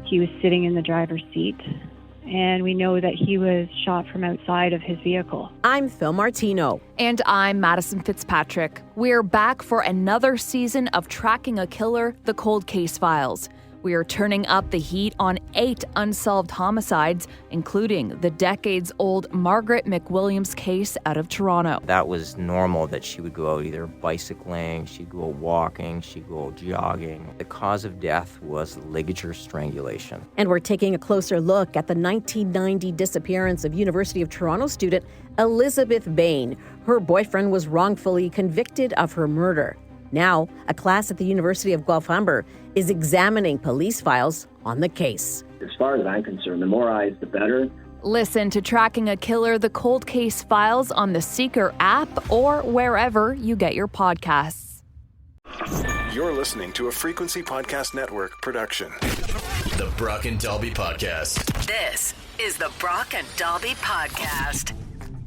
He was sitting in the driver's seat, and we know that he was shot from outside of his vehicle. I'm Phil Martino. And I'm Madison Fitzpatrick. We're back for another season of Tracking a Killer, The Cold Case Files. We are turning up the heat on 8 unsolved homicides, including the decades-old Margaret McWilliams case out of Toronto. That was normal that she would go out either bicycling, she'd go walking, she'd go jogging. The cause of death was ligature strangulation. And we're taking a closer look at the 1990 disappearance of University of Toronto student Elizabeth Bain. Her boyfriend was wrongfully convicted of her murder. Now, a class at the University of Guelph Humber is examining police files on the case. As far as I'm concerned, the more eyes, the better. Listen to Tracking a Killer, The Cold Case Files on the Seeker app or wherever you get your podcasts. You're listening to a Frequency Podcast Network production. The Brock and Dalby Podcast. This is the Brock and Dalby Podcast.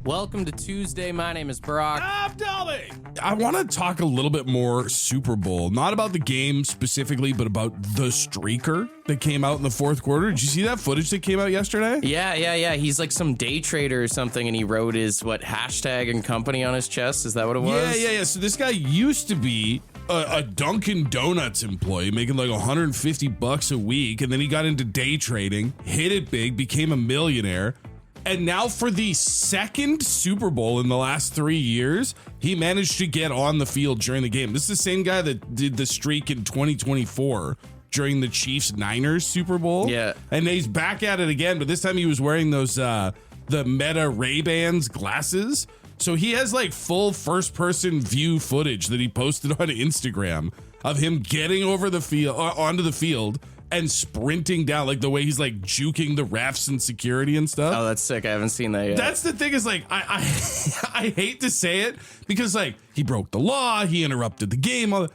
Welcome to Tuesday. My name is Brock. I'm Dalby. I want to talk a little bit more Super Bowl, not about the game specifically, but about the streaker that came out in the fourth quarter. Did you see that footage that came out yesterday? Yeah. He's like some day trader or something, and he wrote his, hashtag and company on his chest? Is that what it was? Yeah. So this guy used to be a Dunkin' Donuts employee making like $150 a week, and then he got into day trading, hit it big, became a millionaire. And now for the second Super Bowl in the last 3 years, he managed to get on the field during the game. This is the same guy that did the streak in 2024 during the Chiefs-Niners Super Bowl. Yeah. And he's back at it again, but this time he was wearing those the Meta Ray-Bans glasses. So he has like full first-person view footage that he posted on Instagram of him getting over the field onto the field and sprinting down, like the way he's like juking the refs and security and stuff. Oh, that's sick. I haven't seen that yet. That's the thing is like, I hate to say it because like he broke the law, he interrupted the game,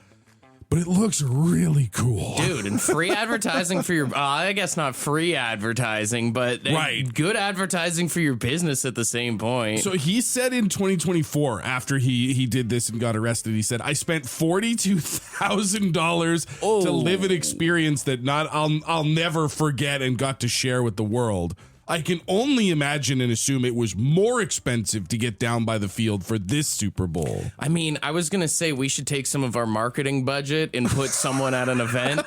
but it looks really cool. Dude, and free advertising for your, I guess not free advertising, but right. Good advertising for your business at the same point. So he said in 2024, after he did this and got arrested, he said, I spent $42,000 to live an experience that I'll never forget and got to share with the world. I can only imagine and assume it was more expensive to get down by the field for this Super Bowl. I mean, I was going to say we should take some of our marketing budget and put someone at an event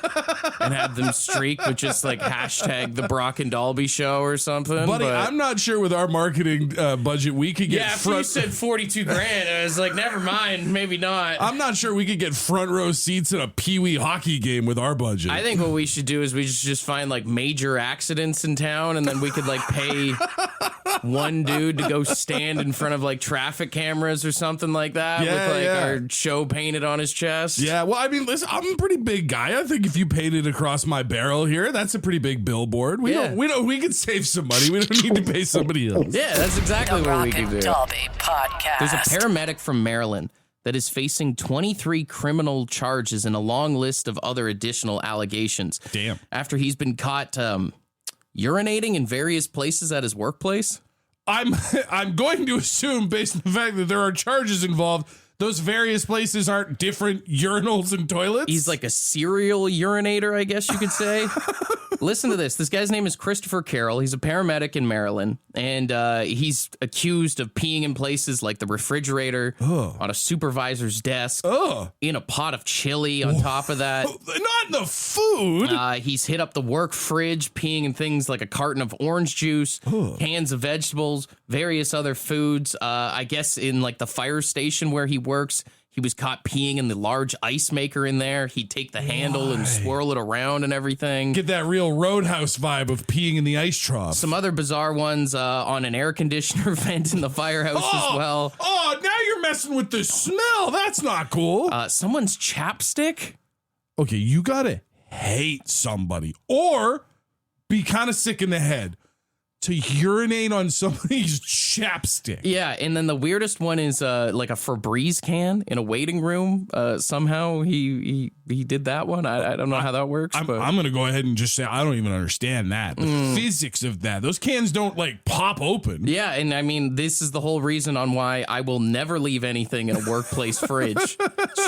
and have them streak with just like hashtag the Brock and Dalby show or something. Buddy, I'm not sure with our marketing budget we could get if you said $42,000, I was like, never mind, maybe not. I'm not sure we could get front row seats in a Pee-wee hockey game with our budget. I think what we should do is we should just find like major accidents in town, and then we could like pay one dude to go stand in front of like traffic cameras or something like that with like our show painted on his chest. Yeah, well, I mean, listen, I'm a pretty big guy. I think if you painted across my barrel here, that's a pretty big billboard. We could save some money. We don't need to pay somebody else. Yeah, that's exactly what we could do. Dalby Podcast. There's a paramedic from Maryland that is facing 23 criminal charges and a long list of other additional allegations. Damn. After he's been caught urinating in various places at his workplace? I'm going to assume, based on the fact that there are charges involved, those various places aren't different urinals and toilets? He's like a serial urinator, I guess you could say. Listen to this. This guy's name is Christopher Carroll. He's a paramedic in Maryland, and he's accused of peeing in places like the refrigerator, on a supervisor's desk, in a pot of chili on top of that. Not in the food! He's hit up the work fridge, peeing in things like a carton of orange juice, cans of vegetables, various other foods. I guess in like the fire station where he works, he was caught peeing in the large ice maker in there. He'd take the handle and swirl it around and everything. Get that real Roadhouse vibe of peeing in the ice trough. Some other bizarre ones on an air conditioner vent in the firehouse as well. Oh, now you're messing with the smell. That's not cool. Someone's chapstick? Okay, you gotta hate somebody or be kind of sick in the head. to urinate on somebody's chapstick. Yeah, and then the weirdest one is like a Febreze can in a waiting room. Somehow he did that one. I don't know how that works. I'm but going to go ahead and just say I don't even understand that. The physics of that. Those cans don't like pop open. Yeah, and I mean, this is the whole reason on why I will never leave anything in a workplace fridge.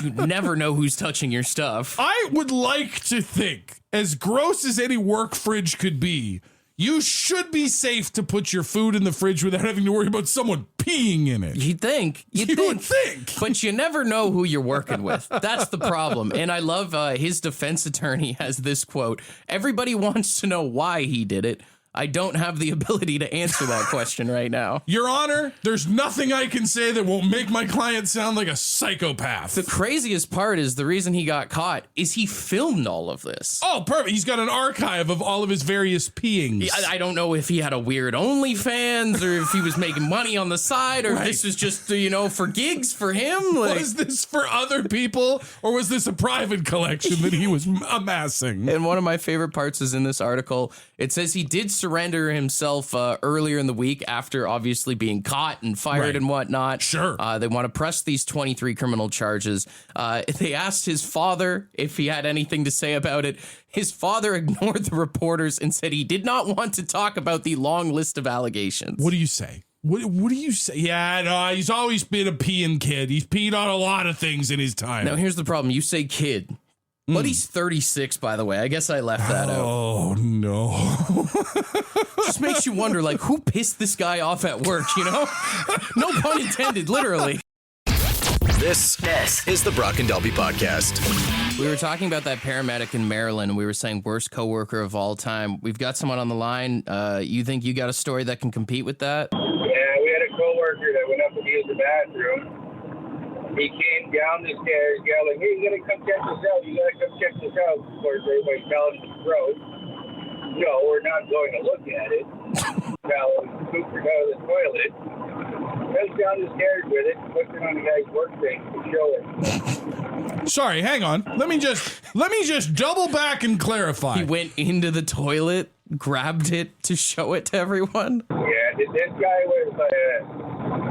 You never know who's touching your stuff. I would like to think, as gross as any work fridge could be, you should be safe to put your food in the fridge without having to worry about someone peeing in it. You'd think. You would think. But you never know who you're working with. That's the problem. And I love his defense attorney has this quote. Everybody wants to know why he did it. I don't have the ability to answer that question right now. Your Honor, there's nothing I can say that won't make my client sound like a psychopath. The craziest part is the reason he got caught is he filmed all of this. Oh, perfect. He's got an archive of all of his various peeings. I don't know if he had a weird OnlyFans or if he was making money on the side or if this was just, for gigs for him. Was this for other people or was this a private collection that he was amassing? And one of my favorite parts is in this article. It says he did surrender himself earlier in the week after obviously being caught and fired and whatnot. Sure. They want to press these 23 criminal charges. They asked his father if he had anything to say about it. His father ignored the reporters and said he did not want to talk about the long list of allegations. What do you say? What do you say? Yeah, no, he's always been a peeing kid. He's peed on a lot of things in his time. Now, here's the problem. You say kid. But he's 36, by the way. I guess I left that out. Oh, no. Just makes you wonder, who pissed this guy off at work, No pun intended, literally. This is the Brock and Dalby Podcast. We were talking about that paramedic in Maryland, and we were saying worst coworker of all time. We've got someone on the line. You think you got a story that can compete with that? Yeah, we had a coworker that went up to use the bathroom. He came down the stairs yelling, "Hey, you gotta come check this out. You gotta come check this out." Of course, everybody's telling him to throw. No, we're not going to look at it. Now, scooped it out of the toilet. Goes down the stairs with it, puts it on the guy's workbench to show it. Sorry, hang on. Let me just double back and clarify. He went into the toilet, grabbed it to show it to everyone? Yeah, this guy was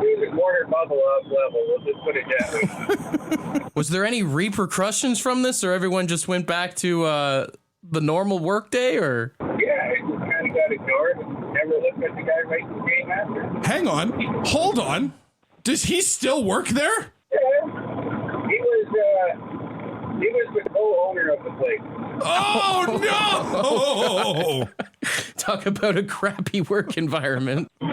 he was a quarter bubble up level. We'll just put it that way. Was there any repercussions from this, or everyone just went back to the normal workday, or? Yeah, it just kind of got ignored. Never looked at the guy right the game after. Hang on. Hold on. Does he still work there? Yeah. He was the co-owner of the place. Oh, no! Talk about a crappy work environment. Yeah.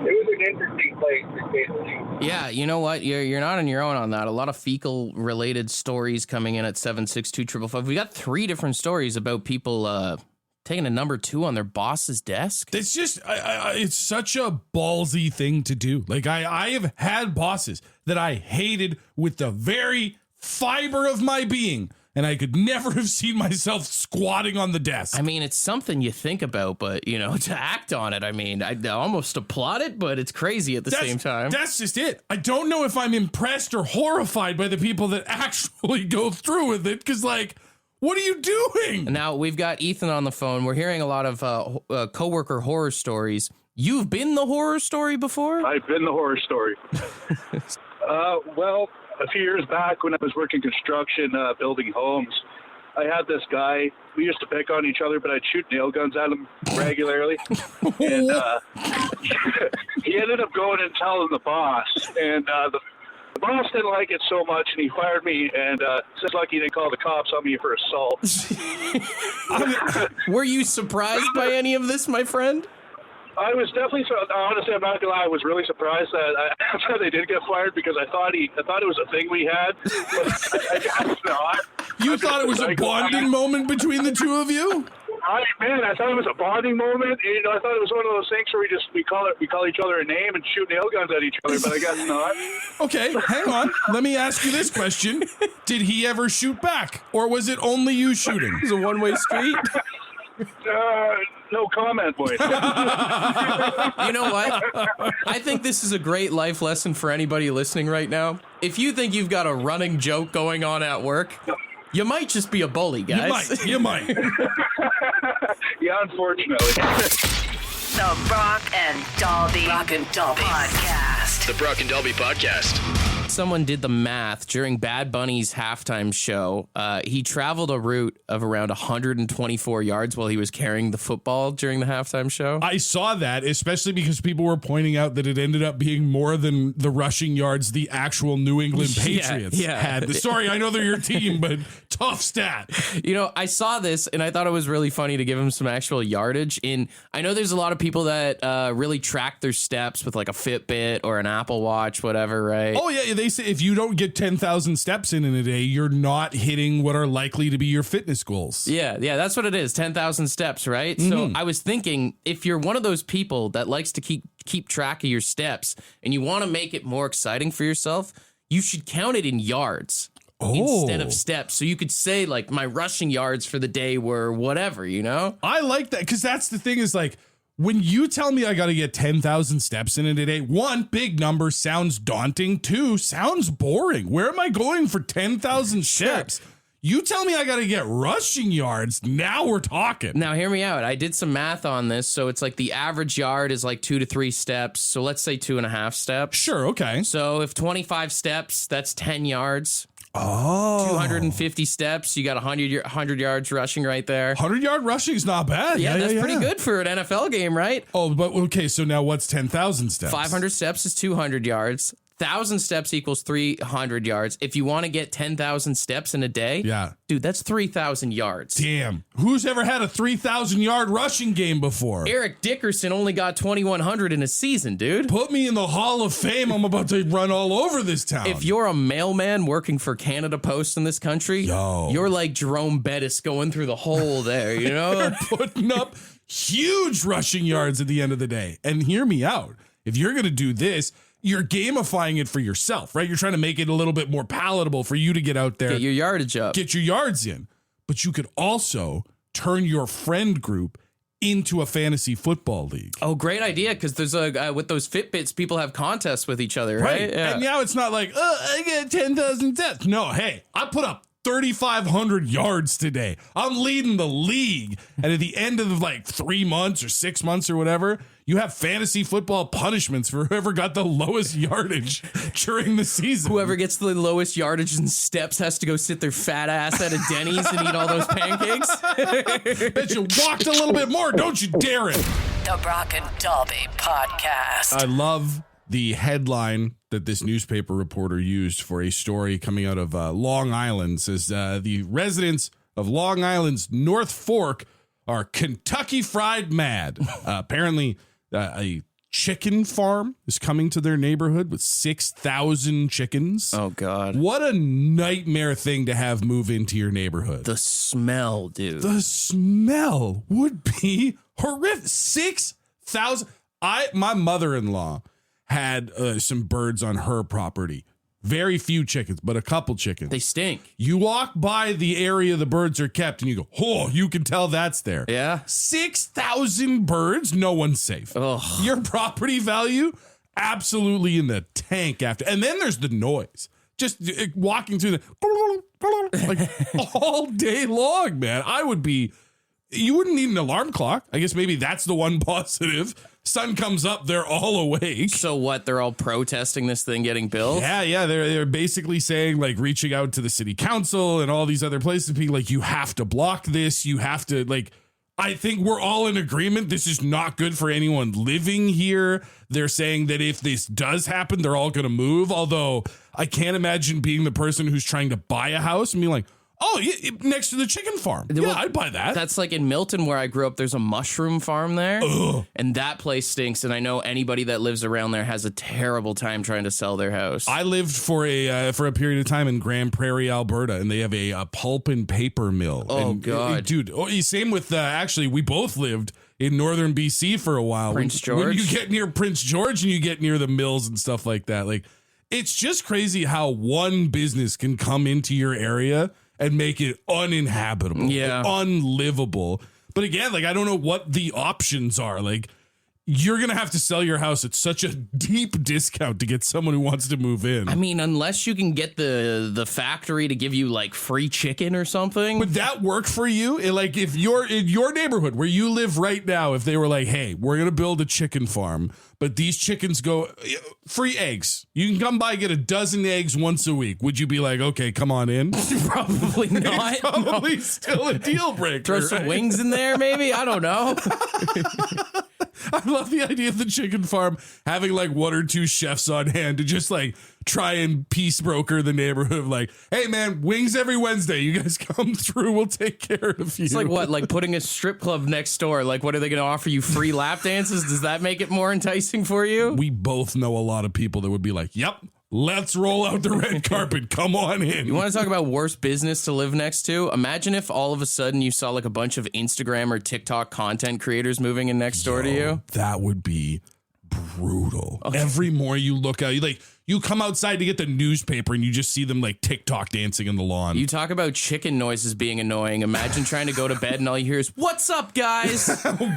It was an interesting place, to say the least. Yeah, you know what? You're not on your own on that. A lot of fecal-related stories coming in at 762-555. We got 3 different stories about people taking a number 2 on their boss's desk. It's just, it's such a ballsy thing to do. I have had bosses that I hated with the very fiber of my being, and I could never have seen myself squatting on the desk. I mean, it's something you think about, but, to act on it, I mean, I almost applaud it, but it's crazy at the same time. That's just it. I don't know if I'm impressed or horrified by the people that actually go through with it, because, what are you doing? Now, we've got Ethan on the phone. We're hearing a lot of coworker horror stories. You've been the horror story before? I've been the horror story. Well, a few years back when I was working construction, building homes, I had this guy. We used to pick on each other, but I'd shoot nail guns at him regularly. And he ended up going and telling the boss. And the boss didn't like it so much, and he fired me, and it's just lucky he didn't call the cops on me for assault. Were you surprised by any of this, my friend? I was definitely, honestly, I'm not gonna lie, I was really surprised that they did get fired, because I thought it was a thing we had, but I guess not. You thought it was a bonding moment between the two of you? I thought it was a bonding moment. I thought it was one of those things where we call each other a name and shoot nail guns at each other, but I guess not. Okay, hang on. Let me ask you this question. Did he ever shoot back, or was it only you shooting? It was a one-way street. No comment, boys. You know what? I think this is a great life lesson for anybody listening right now. If you think you've got a running joke going on at work, you might just be a bully, guys. You might. Yeah, unfortunately. The Brock and Dalby Podcast. The Brock and Dalby Podcast. Someone did the math during Bad Bunny's halftime show. He traveled a route of around 124 yards while he was carrying the football during the halftime show. I saw that, especially because people were pointing out that it ended up being more than the rushing yards the actual New England Patriots had. Sorry, I know they're your team, but tough stat. You know, I saw this and I thought it was really funny to give him some actual yardage. I know there's a lot of people that really track their steps with like a Fitbit or an Apple Watch, whatever, right? Oh, yeah. They say if you don't get 10,000 steps in a day, you're not hitting what are likely to be your fitness goals. Yeah, that's what it is. 10,000 steps, right? Mm-hmm. So I was thinking, if you're one of those people that likes to keep track of your steps and you want to make it more exciting for yourself, you should count it in yards. Instead of steps. So you could say like my rushing yards for the day were whatever, you know? I like that because that's the thing is like when you tell me I got to get 10,000 steps in a day, one, big number sounds daunting. Two, sounds boring. Where am I going for 10,000 steps? You tell me I got to get rushing yards. Now we're talking. Now, hear me out. I did some math on this. So it's like the average yard is like 2 to 3 steps. So let's say 2.5 steps. Sure. Okay. So if 25 steps, that's 10 yards. Oh, 250 steps. You got 100 yards rushing right there. 100-yard rushing is not bad. Yeah, that's pretty good for an NFL game, right? Oh, but okay. So now what's 10,000 steps? 500 steps is 200 yards. 1,000 steps equals 300 yards. If you want to get 10,000 steps in a day, dude, that's 3,000 yards. Damn. Who's ever had a 3,000-yard rushing game before? Eric Dickerson only got 2,100 in a season, dude. Put me in the Hall of Fame. I'm about to run all over this town. If you're a mailman working for Canada Post in this country, you're like Jerome Bettis going through the hole there, you know? They're putting up huge rushing yards at the end of the day. And hear me out. If you're going to do this, you're gamifying it for yourself, right? You're trying to make it a little bit more palatable for you to get out there. Get your yardage up. Get your yards in. But you could also turn your friend group into a fantasy football league. Oh, great idea. Because there's with those Fitbits, people have contests with each other, right? Yeah. And now it's not like, I get 10,000 steps. No, hey, I put up 3,500 yards today. I'm leading the league. And at the end of like 3 months or 6 months or whatever, you have fantasy football punishments for whoever got the lowest yardage during the season. Whoever gets the lowest yardage and steps has to go sit their fat ass at a Denny's and eat all those pancakes. Bet you walked a little bit more, don't you dare it. The Brock and Dalby Podcast. I love the headline that this newspaper reporter used for a story coming out of Long Island. Says the residents of Long Island's North Fork are Kentucky Fried mad. Apparently, a chicken farm is coming to their neighborhood with 6,000 chickens. Oh, God. What a nightmare thing to have move into your neighborhood. The smell, dude. The smell would be horrific. 6,000. My mother-in-law had some birds on her property. Very few chickens, but a couple chickens. They stink. You walk by the area the birds are kept and you go, oh, you can tell that's there. Yeah. 6,000 birds, no one's safe. Ugh. Your property value, absolutely in the tank after. And then there's the noise. Just walking through like all day long, man. You wouldn't need an alarm clock. I guess maybe that's the one positive. Sun comes up, they're all awake. So what? They're all protesting this thing getting built? Yeah. They're basically saying, like, reaching out to the city council and all these other places, being like, you have to block this. You have to, like, I think we're all in agreement. This is not good for anyone living here. They're saying that if this does happen, they're all going to move. Although I can't imagine being the person who's trying to buy a house and being like, oh, yeah, next to the chicken farm. Yeah, I'd buy that. That's like in Milton where I grew up. There's a mushroom farm there. Ugh. And that place stinks. And I know anybody that lives around there has a terrible time trying to sell their house. I lived for a period of time in Grand Prairie, Alberta, and they have a pulp and paper mill. Oh, and, God. Dude, same with, actually, we both lived in northern BC for a while. Prince George. When you get near Prince George and you get near the mills and stuff like that, like, it's just crazy how one business can come into your area and make it uninhabitable, unlivable. But again, like, I don't know what the options are. Like, you're going to have to sell your house at such a deep discount to get someone who wants to move in. I mean, unless you can get the factory to give you like free chicken or something. Would that work for you? Like if you're in your neighborhood where you live right now, if they were like, hey, we're going to build a chicken farm, but these chickens go free eggs. You can come by and get a dozen eggs once a week. Would you be like, okay, come on in? Probably not. It's probably still a deal breaker. Throw some wings in there, maybe? I don't know. I love the idea of the chicken farm having like one or two chefs on hand to just like try and peace broker the neighborhood of like, hey man, wings every Wednesday. You guys come through. We'll take care of you. It's like what? Like putting a strip club next door. Like what are they going to offer you? Free lap dances? Does that make it more enticing for you? We both know a lot of people that would be like, yep. Let's roll out the red carpet. Come on in. You want to talk about worst business to live next to? Imagine if all of a sudden you saw like a bunch of Instagram or TikTok content creators moving in next door to you. That would be brutal. Okay. Every morning you look out, you come outside to get the newspaper and you just see them like TikTok dancing in the lawn. You talk about chicken noises being annoying. Imagine trying to go to bed and all you hear is, "What's up, guys?"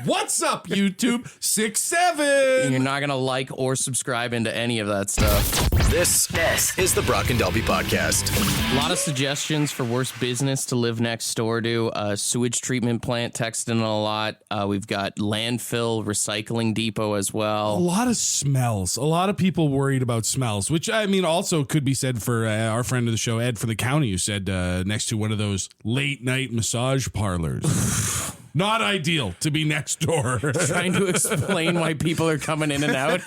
What's up, YouTube? 6-7. And you're not going to like or subscribe into any of that stuff. This is the Brock and Dalby Podcast. A lot of suggestions for worst business to live next door to. Sewage treatment plant texted in a lot. We've got landfill, recycling depot as well. A lot of smells. A lot of people worried about smells, which I mean also could be said for our friend of the show, Ed from the county, who said next to one of those late night massage parlors. Not ideal to be next door. Trying to explain why people are coming in and out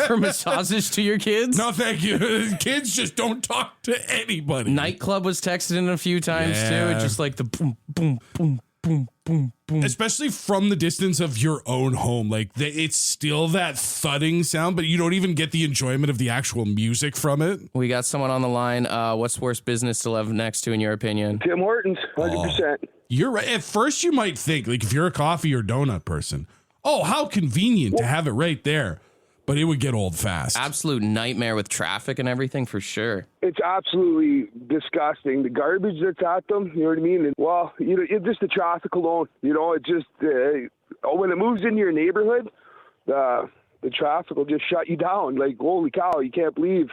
for massages to your kids? No, thank you. Kids just don't talk to anybody. Nightclub was texted in a few times too. It's just like the boom, boom, boom, boom, boom, boom. Especially from the distance of your own home. Like it's still that thudding sound, but you don't even get the enjoyment of the actual music from it. We got someone on the line. What's worst business to live next to in your opinion? Tim Hortons, 100%. You're right. At first you might think, like if you're a coffee or donut person, oh, how convenient to have it right there. But it would get old fast. Absolute nightmare with traffic and everything for sure. It's absolutely disgusting. The garbage that's at them, you know what I mean? And, well, it's just the traffic alone. It just, when it moves into your neighborhood, the traffic will just shut you down. Like, holy cow, you can't believe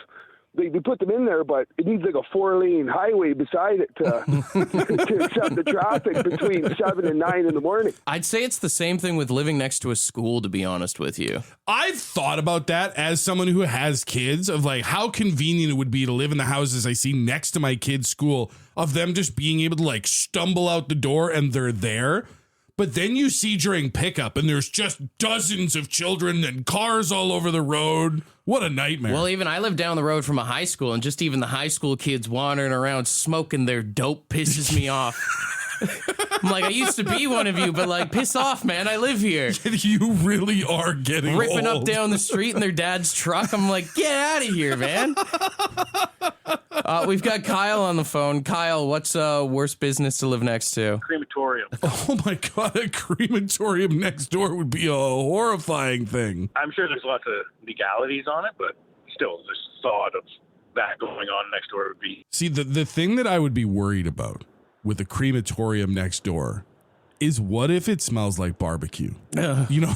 they put them in there, but it needs like a 4-lane highway beside it to accept the traffic between 7 and 9 in the morning. I'd say it's the same thing with living next to a school, to be honest with you. I've thought about that as someone who has kids, of like how convenient it would be to live in the houses I see next to my kids' school, of them just being able to like stumble out the door and they're there. But then you see during pickup and there's just dozens of children and cars all over the road. What a nightmare. Well, even I live down the road from a high school, and just even the high school kids wandering around smoking their dope pisses me off. I'm like, I used to be one of you, but like, piss off, man. I live here. You really are getting ripping old. Up down the street in their dad's truck. I'm like, get out of here, man. We've got Kyle on the phone. Kyle, what's worst business to live next to? Crematorium. Oh my God, a crematorium next door would be a horrifying thing. I'm sure there's lots of legalities on it, but still, the thought of that going on next door would be... See, the thing that I would be worried about with a crematorium next door is what if it smells like barbecue? You know?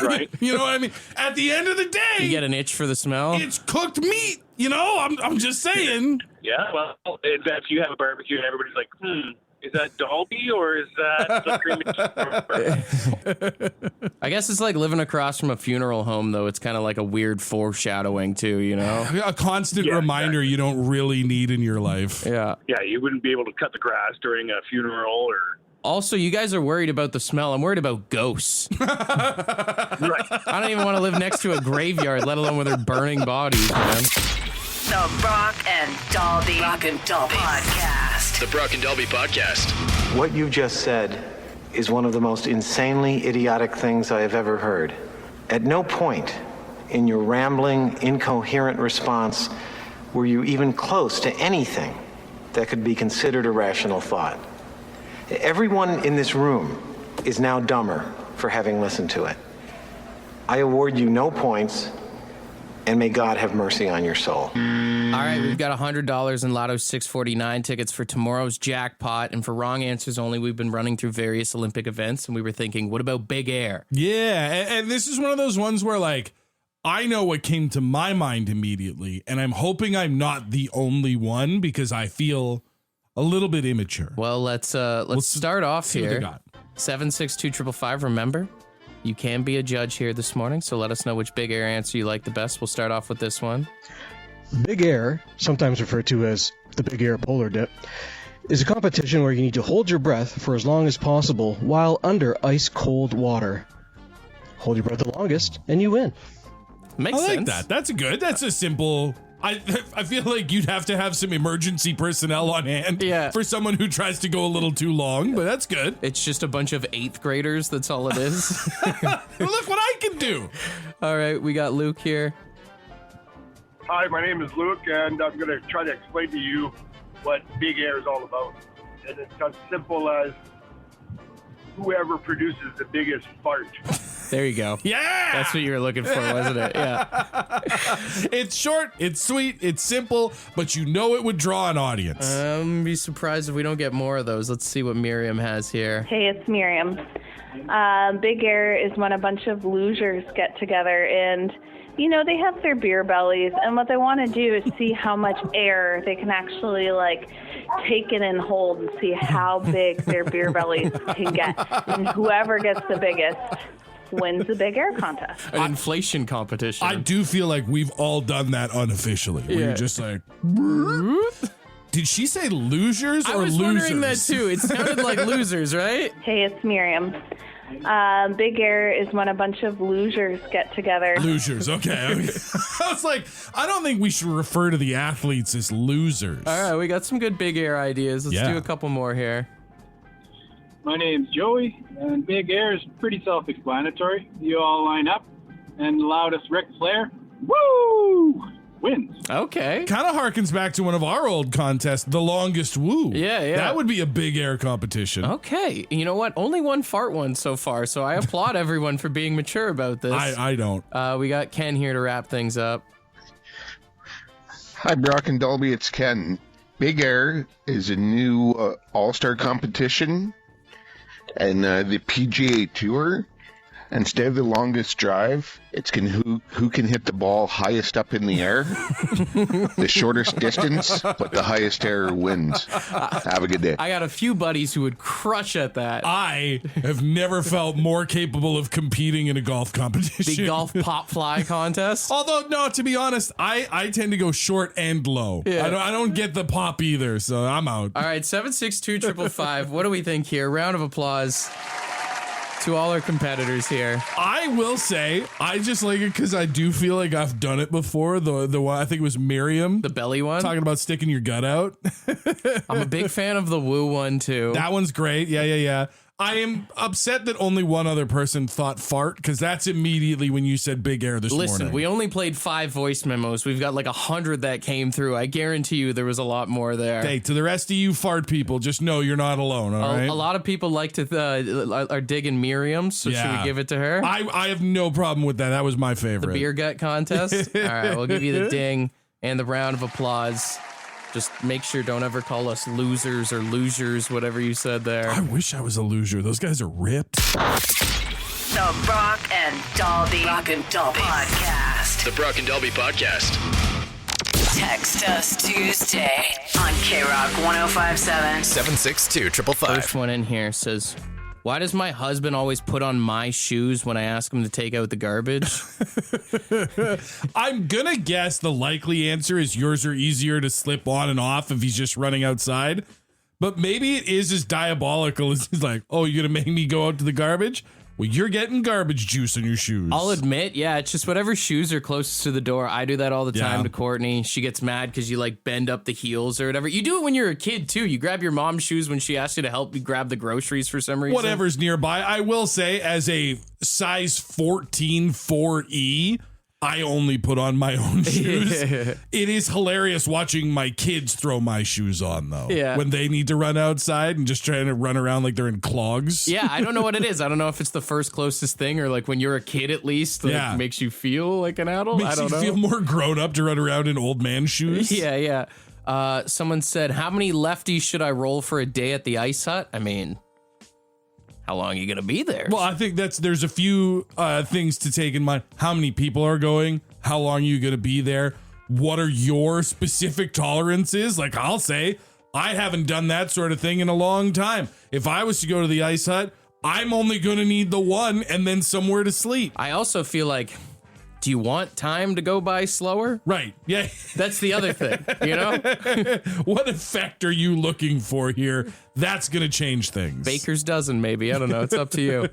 Right. You know what I mean? At the end of the day, you get an itch for the smell. It's cooked meat. You know, I'm just saying. Yeah, well, if you have a barbecue and everybody's like, is that Dalby or is that the crematorium? I guess it's like living across from a funeral home, though. It's kind of like a weird foreshadowing, too, you know? A constant reminder you don't really need in your life. Yeah. Yeah, you wouldn't be able to cut the grass during a funeral or... Also, you guys are worried about the smell. I'm worried about ghosts. Right. I don't even want to live next to a graveyard, let alone with their burning bodies, man. The Brock and Dalby Podcast. The Brock and Dalby Podcast. What you just said is one of the most insanely idiotic things I have ever heard. At no point in your rambling, incoherent response were you even close to anything that could be considered a rational thought. Everyone in this room is now dumber for having listened to it. I award you no points, and may God have mercy on your soul. right, we've got $100 in Lotto 649 tickets for tomorrow's jackpot. And for wrong answers only, we've been running through various Olympic events, and we were thinking, what about Big Air? Yeah, and this is one of those ones where, like, I know what came to my mind immediately, and I'm hoping I'm not the only one because I feel a little bit immature. Well, let's start off see here. what they got. 762-555. Remember, you can be a judge here this morning, so let us know which Big Air answer you like the best. We'll start off with this one. Big Air, sometimes referred to as the Big Air Polar Dip, is a competition where you need to hold your breath for as long as possible while under ice-cold water. Hold your breath the longest, and you win. Makes sense. I like that. That's good. That's a simple... I feel like you'd have to have some emergency personnel on hand for someone who tries to go a little too long, but that's good. It's just a bunch of 8th graders. That's all it is. Look what I can do. All right, we got Luke here. Hi, my name is Luke, and I'm going to try to explain to you what Big Air is all about. And it's as simple as whoever produces the biggest fart. There you go. Yeah! That's what you were looking for, wasn't it? Yeah. It's short, it's sweet, it's simple, but you know it would draw an audience. Be surprised if we don't get more of those. Let's see what Miriam has here. Hey, it's Miriam. Big Air is when a bunch of losers get together and, you know, they have their beer bellies, and what they want to do is see how much air they can actually, like, take it and hold and see how big their beer bellies can get. And whoever gets the biggest wins the Big Air contest. An inflation competition. I do feel like we've all done that unofficially. Where you're just like... Did she say losers or losers? I was wondering that too. It sounded like losers, right? Hey, it's Miriam. Big Air is when a bunch of losers get together. Losers, okay. I was like, I don't think we should refer to the athletes as losers. All right, we got some good Big Air ideas. Let's do a couple more here. My name's Joey, and Big Air is pretty self-explanatory. You all line up, and the loudest Ric Flair, woo, wins. Okay. Kind of harkens back to one of our old contests, the longest woo. Yeah. That would be a Big Air competition. Okay. You know what? Only one fart one so far, so I applaud everyone for being mature about this. I don't. We got Ken here to wrap things up. Hi, Brock and Dolby. It's Ken. Big Air is a new all-star competition. And the PGA Tour, instead of the longest drive, it's who can hit the ball highest up in the air, the shortest distance, but the highest air wins. Have a good day. I got a few buddies who would crush at that. I have never felt more capable of competing in a golf competition. The golf pop fly contest? Although, no, to be honest, I tend to go short and low. Yeah. I don't get the pop either, so I'm out. All right, 762-555. What do we think here? Round of applause to all our competitors here. I will say, I just like it because I do feel like I've done it before. The one, I think it was Miriam. The belly one? Talking about sticking your gut out. I'm a big fan of the woo one, too. That one's great. Yeah. I am upset that only one other person thought fart, because that's immediately when you said Big Air this morning. Listen, we only played 5 voice memos. We've got like 100 that came through. I guarantee you there was a lot more there. Hey, to the rest of you fart people, just know you're not alone, all right? A lot of people like to are digging Miriam, so should we give it to her? I have no problem with that. That was my favorite. The beer gut contest? All right, we'll give you the ding and the round of applause. Just make sure, don't ever call us losers or losers, whatever you said there. I wish I was a loser. Those guys are ripped. The Brock and Dolby Podcast. The Brock and Dolby Podcast. Text us Tuesday on K-Rock 1057. 762-555. First one in here says, why does my husband always put on my shoes when I ask him to take out the garbage? I'm going to guess the likely answer is yours are easier to slip on and off if he's just running outside. But maybe it is as diabolical as he's like, oh, you're going to make me go out to the garbage? Well, you're getting garbage juice on your shoes. I'll admit, yeah, it's just whatever shoes are closest to the door. I do that all the time to Courtney. She gets mad because you like bend up the heels or whatever. You do it when you're a kid too. You grab your mom's shoes when she asks you to help you grab the groceries for some reason. Whatever's nearby. I will say, as a size 14 4E, I only put on my own shoes. It is hilarious watching my kids throw my shoes on, though. Yeah. When they need to run outside and just trying to run around like they're in clogs. Yeah, I don't know what it is. I don't know if it's the first closest thing or like when you're a kid at least, like, makes you feel like an adult. Makes I don't you know. feel more grown up to run around in old man shoes. Yeah. Someone said, how many lefties should I roll for a day at the Ice Hut? I mean, how long are you going to be there? Well, I think there's a few things to take in mind. How many people are going? How long are you going to be there? What are your specific tolerances? Like I'll say, I haven't done that sort of thing in a long time. If I was to go to the Ice Hut, I'm only going to need the one and then somewhere to sleep. I also feel like, do you want time to go by slower? Right. Yeah. That's the other thing, you know? What effect are you looking for here? That's going to change things. Baker's dozen, maybe. I don't know. It's up to you.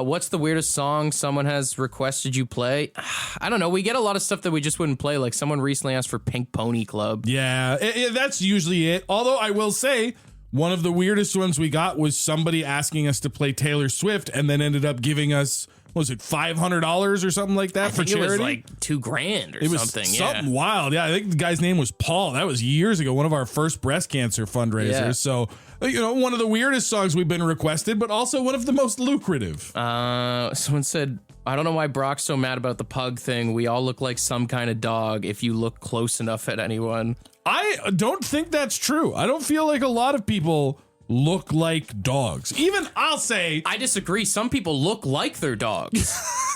What's the weirdest song someone has requested you play? I don't know. We get a lot of stuff that we just wouldn't play. Like someone recently asked for Pink Pony Club. Yeah, that's usually it. Although I will say, one of the weirdest ones we got was somebody asking us to play Taylor Swift and then ended up giving us, what was it, $500 or something like that for charity? It was like $2,000 or something. Something wild. Yeah, I think the guy's name was Paul. That was years ago, one of our first breast cancer fundraisers. Yeah. So, one of the weirdest songs we've been requested, but also one of the most lucrative. Someone said, I don't know why Brock's so mad about the pug thing. We all look like some kind of dog if you look close enough at anyone. I don't think that's true. I don't feel like a lot of people look like dogs. Even I'll say, I disagree. Some people look like their dogs.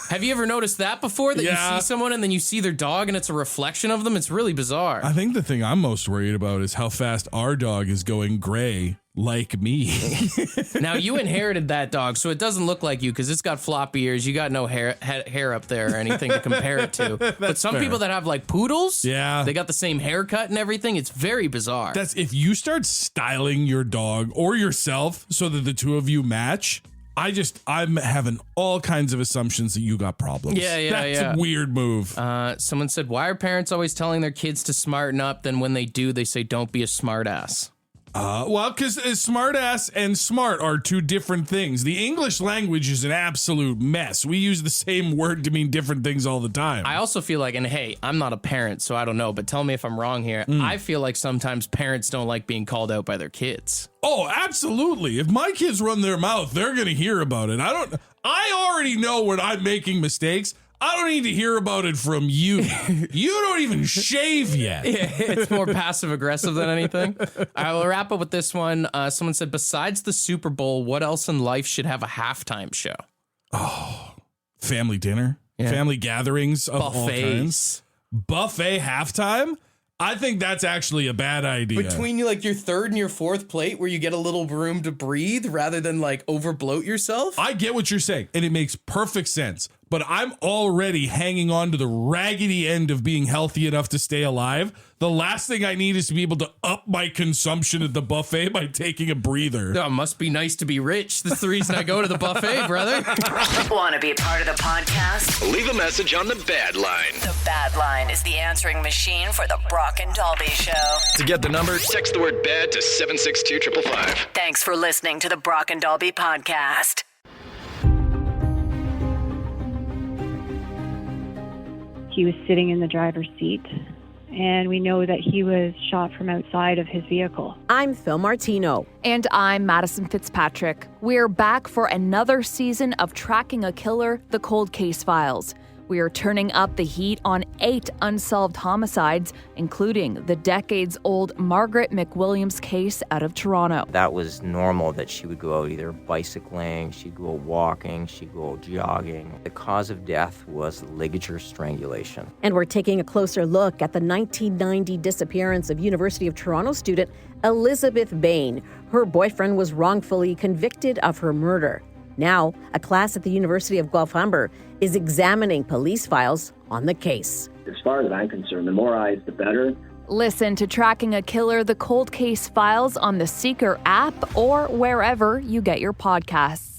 Have you ever noticed that before? That you see someone and then you see their dog and it's a reflection of them? It's really bizarre. I think the thing I'm most worried about is how fast our dog is going gray like me. Now, you inherited that dog, so it doesn't look like you because it's got floppy ears. You got no hair up there or anything to compare it to. But some people that have like poodles, they got the same haircut and everything. It's very bizarre. That's if you start styling your dog or yourself so that the two of you match. I'm having all kinds of assumptions that you got problems. That's a weird move. Someone said, why are parents always telling their kids to smarten up? Then when they do, they say, don't be a smart ass. Well, because smart ass and smart are two different things. The English language is an absolute mess. We use the same word to mean different things all the time. I also feel like, and hey, I'm not a parent, so I don't know, but tell me if I'm wrong here. I feel like sometimes parents don't like being called out by their kids. Oh, absolutely. If my kids run their mouth, they're going to hear about it. I already know when I'm making mistakes. I don't need to hear about it from you. You don't even shave yet. Yeah, it's more passive aggressive than anything. I will wrap up with this one. Someone said, besides the Super Bowl, what else in life should have a halftime show? Oh, family dinner, family gatherings of all kinds. Buffet halftime? I think that's actually a bad idea. Between like your third and your fourth plate where you get a little room to breathe rather than like overbloat yourself? I get what you're saying, and it makes perfect sense. But I'm already hanging on to the raggedy end of being healthy enough to stay alive. The last thing I need is to be able to up my consumption at the buffet by taking a breather. Oh, must be nice to be rich. That's the reason I go to the buffet, brother. Want to be a part of the podcast? Leave a message on the Bad Line. The Bad Line is the answering machine for the Brock and Dalby Show. To get the number, text the word BAD to 762-555. Thanks for listening to the Brock and Dalby podcast. He was sitting in the driver's seat, and we know that he was shot from outside of his vehicle. I'm Phil Martino. And I'm Madison Fitzpatrick. We're back for another season of Tracking a Killer, the Cold Case Files. We are turning up the heat on 8 unsolved homicides, including the decades-old Margaret McWilliams case out of Toronto. That was normal that she would go out either bicycling, she'd go walking, she'd go jogging. The cause of death was ligature strangulation. And we're taking a closer look at the 1990 disappearance of University of Toronto student Elizabeth Bain. Her boyfriend was wrongfully convicted of her murder. Now, a class at the University of Guelph is examining police files on the case. As far as I'm concerned, the more eyes, the better. Listen to Tracking a Killer, the Cold Case Files on the Seeker app or wherever you get your podcasts.